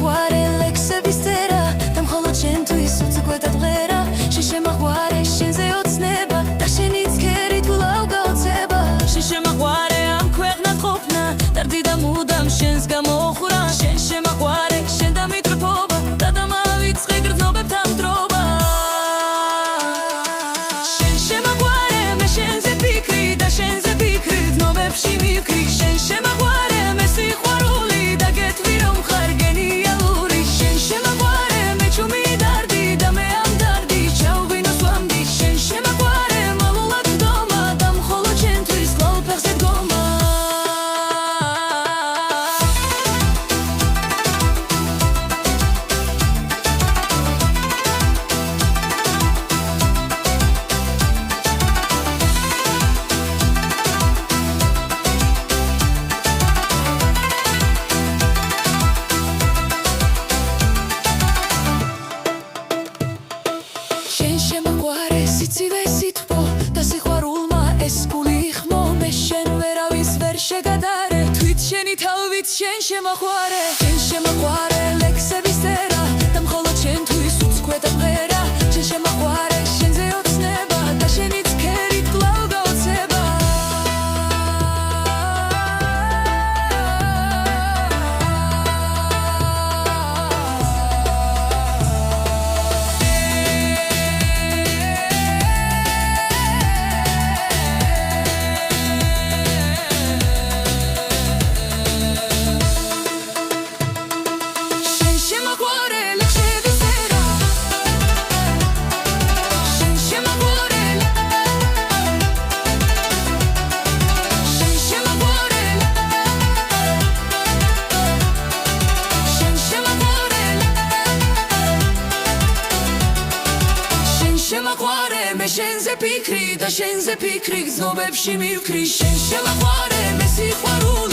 შემაყვარე ლექსების წერა და მხოლოდ შენთვის უცოქვე და დღერა შენ შემაყვარე შენზე ოცნება და შენი ცქერი თულავ გაოცება შენ შემაყვარე ამ ქვეყნად ყოფნა დარდი და მუდამ შენს გამოხურა შენ შემაყვარე შენ და მიტრფობა და დამავიწყე გრძნობებთან დროება შენ შემაყვარე მე შენზე ფიქრი და შენზე ფიქრი გრძნობებში მივკრი შენ შემაყვარე მე სიყვარული და გეთვი რომ ხარ გენიალური შენ შემაყვარე მე ჩუმი დარდი და მე ამ დარდი ჩავღვინოს ვამდი შენ შემაყვარე მალულად ვდომა და მხოლოდ შენთვის კვლავ ფეხზე დგომა შენ შემაყვარე სიცივე სითბო და სიყვარულმა ეს გული იხმო მე შენ ვერავის ვერ შეგადარე თვით შენი თავით შენ შემაყვარე შენ შემაყვარე ლექსების წერა და მხოლოდ შენთვის უცქვე და დღერა შენ შემაყვარე შენზე ოცნება და შენი ცქერით კვლავ გაოცება შენ შემაყვარე ლექსების წერა შენ შემაყვარე შენ შემაყვარე შენ შემაყვარე შენ შემაყვარე მე შენზე ფიქრი და შენზე ფიქრი გრძნობებში მივკრი შენ შემაყვარე მე სიყვარული